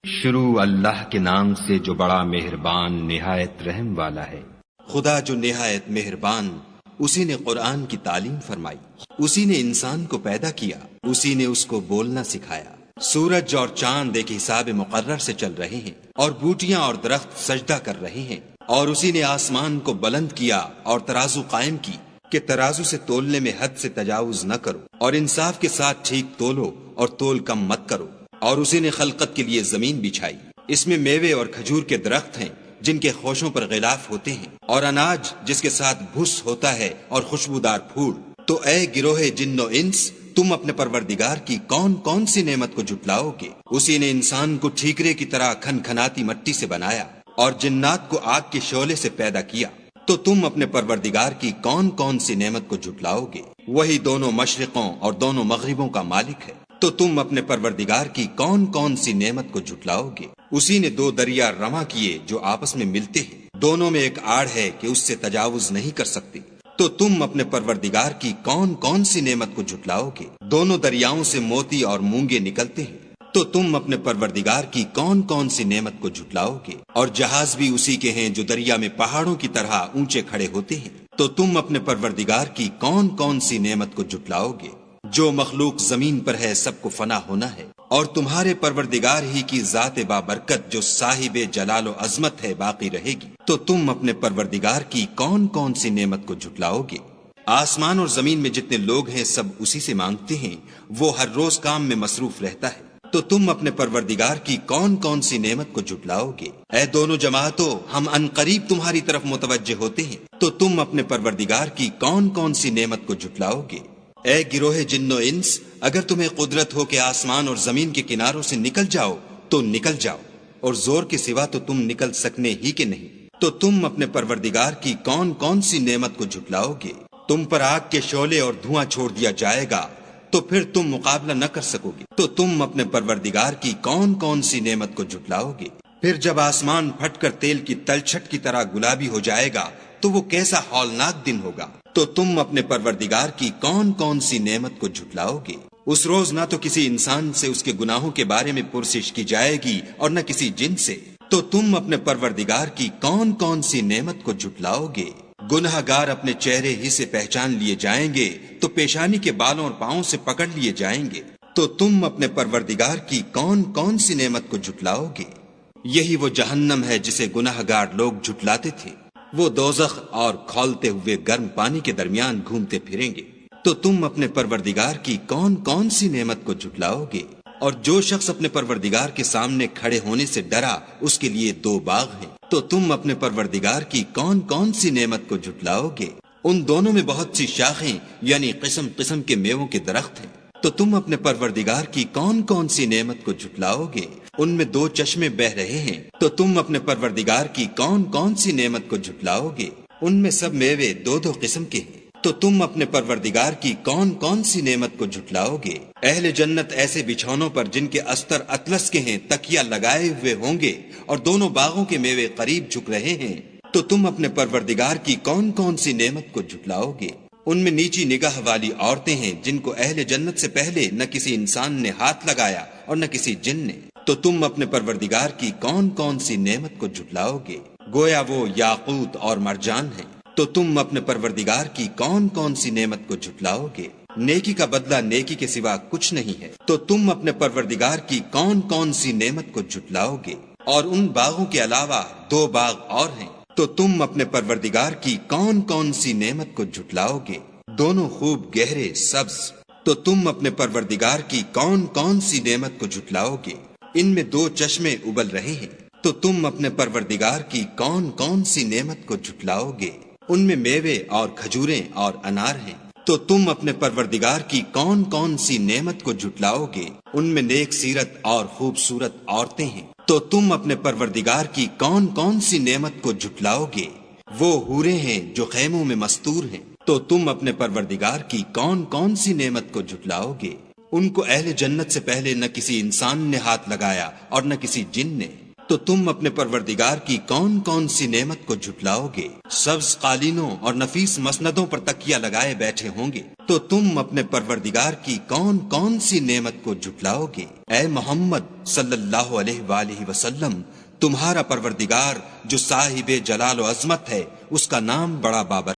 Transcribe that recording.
شروع اللہ کے نام سے جو بڑا مہربان نہایت رحم والا ہے۔ خدا جو نہایت مہربان، اسی نے قرآن کی تعلیم فرمائی، اسی نے انسان کو پیدا کیا، اسی نے اس کو بولنا سکھایا۔ سورج اور چاند ایک حساب مقرر سے چل رہے ہیں، اور بوٹیاں اور درخت سجدہ کر رہے ہیں، اور اسی نے آسمان کو بلند کیا اور ترازو قائم کی کہ ترازو سے تولنے میں حد سے تجاوز نہ کرو، اور انصاف کے ساتھ ٹھیک تولو اور تول کم مت کرو۔ اور اسی نے خلقت کے لیے زمین بچھائی، اس میں میوے اور کھجور کے درخت ہیں جن کے خوشوں پر غلاف ہوتے ہیں، اور اناج جس کے ساتھ بھس ہوتا ہے اور خوشبودار پھول۔ تو اے گروہ جن و انس، تم اپنے پروردگار کی کون کون سی نعمت کو جھٹلاؤ گے؟ اسی نے انسان کو ٹھیکرے کی طرح کھن کھناتی مٹی سے بنایا اور جنات کو آگ کے شعلے سے پیدا کیا۔ تو تم اپنے پروردگار کی کون کون سی نعمت کو جھٹلاؤ گے؟ وہی دونوں مشرقوں اور دونوں مغربوں کا مالک ہے۔ تو تم اپنے پروردگار کی کون کون سی نعمت کو جھٹلاؤ گے؟ اسی نے دو دریا رواں کیے جو آپس میں ملتے ہیں، دونوں میں ایک آڑ ہے کہ اس سے تجاوز نہیں کر سکتے۔ تو تم اپنے پروردگار کی کون کون سی نعمت کو جھٹلاؤ گے؟ دونوں دریاؤں سے موتی اور مونگے نکلتے ہیں۔ تو تم اپنے پروردگار کی کون کون سی نعمت کو جھٹلاؤ گے؟ اور جہاز بھی اسی کے ہیں جو دریا میں پہاڑوں کی طرح اونچے کھڑے ہوتے ہیں۔ تو تم اپنے پروردگار کی کون کون سی نعمت کو جھٹلاؤ گے؟ جو مخلوق زمین پر ہے سب کو فنا ہونا ہے، اور تمہارے پروردگار ہی کی ذات بابرکت جو صاحب جلال و عظمت ہے باقی رہے گی۔ تو تم اپنے پروردگار کی کون کون سی نعمت کو جھٹلاؤ گے؟ آسمان اور زمین میں جتنے لوگ ہیں سب اسی سے مانگتے ہیں، وہ ہر روز کام میں مصروف رہتا ہے۔ تو تم اپنے پروردگار کی کون کون سی نعمت کو جھٹلاؤ گے؟ اے دونوں جماعتوں، ہم عنقریب تمہاری طرف متوجہ ہوتے ہیں۔ تو تم اپنے پروردگار کی کون کون سی نعمت کو جھٹلاؤ گے؟ اے گروہ جن و انس، اگر تمہیں قدرت ہو کہ آسمان اور زمین کے کناروں سے نکل جاؤ تو نکل جاؤ، اور زور کے سوا تو تم نکل سکنے ہی کے نہیں۔ تو تم اپنے پروردگار کی کون کون سی نعمت کو جھٹلاؤ گے؟ تم پر آگ کے شعلے اور دھواں چھوڑ دیا جائے گا تو پھر تم مقابلہ نہ کر سکو گے۔ تو تم اپنے پروردگار کی کون کون سی نعمت کو جھٹلاؤ گے؟ پھر جب آسمان پھٹ کر تیل کی تلچھٹ کی طرح گلابی ہو جائے گا تو وہ کیسا ہولناک دن ہوگا۔ تو تم اپنے پروردگار کی کون کون سی نعمت کو جھٹلاؤ گے؟ اس روز نہ تو کسی انسان سے اس کے گناہوں کے بارے میں پرسش کی جائے گی اور نہ کسی جن سے۔ تو تم اپنے پروردگار کی کون کون سی نعمت کو جھٹلاؤ گے؟ گناہ گار اپنے چہرے ہی سے پہچان لیے جائیں گے تو پیشانی کے بالوں اور پاؤں سے پکڑ لیے جائیں گے۔ تو تم اپنے پروردگار کی کون کون سی نعمت کو جھٹلاؤ گے؟ یہی وہ جہنم ہے جسے گناہ گار لوگ جھٹلاتے تھے، وہ دوزخ اور کھولتے ہوئے گرم پانی کے درمیان گھومتے پھریں گے۔ تو تم اپنے پروردگار کی کون کون سی نعمت کو جھٹلاؤ گے؟ اور جو شخص اپنے پروردگار کے سامنے کھڑے ہونے سے ڈرا اس کے لیے دو باغ ہیں۔ تو تم اپنے پروردگار کی کون کون سی نعمت کو جھٹلاؤ گے؟ ان دونوں میں بہت سی شاخیں یعنی قسم قسم کے میووں کے درخت ہیں۔ تو تم اپنے پروردگار کی کون کون سی نعمت کو جھٹلاؤ گے؟ ان میں دو چشمے بہ رہے ہیں۔ تو تم اپنے پروردگار کی کون کون سی نعمت کو جھٹلاؤ گے؟ ان میں سب میوے دو دو قسم کے ہیں۔ تو تم اپنے پروردگار کی کون کون سی نعمت کو جھٹلاؤ گے؟ اہل جنت ایسے بچھونوں پر جن کے استر اطلس کے ہیں تکیا لگائے ہوئے ہوں گے، اور دونوں باغوں کے میوے قریب جھک رہے ہیں۔ تو تم اپنے پروردگار کی کون کون سی نعمت کو جھٹلاؤ گے؟ ان میں نیچی نگاہ والی عورتیں ہیں جن کو اہل جنت سے پہلے نہ کسی انسان نے ہاتھ لگایا اور نہ کسی جن نے۔ تو تم اپنے پروردگار کی کون کون سی نعمت کو جھٹلاؤ گے؟ گویا وہ یاقوت اور مرجان ہیں۔ تو تم اپنے پروردگار کی کون کون سی نعمت کو جھٹلاؤ گے؟ نیکی کا بدلہ نیکی کے سوا کچھ نہیں ہے۔ تو تم اپنے پروردگار کی کون کون سی نعمت کو جھٹلاؤ گے؟ اور ان باغوں کے علاوہ دو باغ اور ہیں۔ تو تم اپنے پروردگار کی کون کون سی نعمت کو جھٹلاؤ گے؟ دونوں خوب گہرے سبز۔ تو تم اپنے پروردگار کی کون کون سی نعمت کو جھٹلاؤ گے؟ ان میں دو چشمے ابل رہے ہیں۔ تو تم اپنے پروردگار کی کون کون سی نعمت کو جھٹلاؤ گے؟ ان میں میوے اور کھجوریں اور انار ہیں۔ تو تم اپنے پروردگار کی کون کون سی نعمت کو جھٹلاؤ گے؟ ان میں نیک سیرت اور خوبصورت عورتیں ہیں۔ تو تم اپنے پروردگار کی کون کون سی نعمت کو جھٹلاؤ گے؟ وہ حوریں ہیں جو خیموں میں مستور ہیں۔ تو تم اپنے پروردگار کی کون کون سی نعمت کو جھٹلاؤ گے؟ ان کو اہل جنت سے پہلے نہ کسی انسان نے ہاتھ لگایا اور نہ کسی جن نے۔ تو تم اپنے پروردگار کی کون کون سی نعمت کو جھٹلاؤ گے؟ سبز قالینوں اور نفیس مسندوں پر تکیہ لگائے بیٹھے ہوں گے، تو تم اپنے پروردگار کی کون کون سی نعمت کو جھٹلاؤ گے؟ اے محمد صلی اللہ علیہ وآلہ وسلم، تمہارا پروردگار جو صاحب جلال و عظمت ہے، اس کا نام بڑا بابر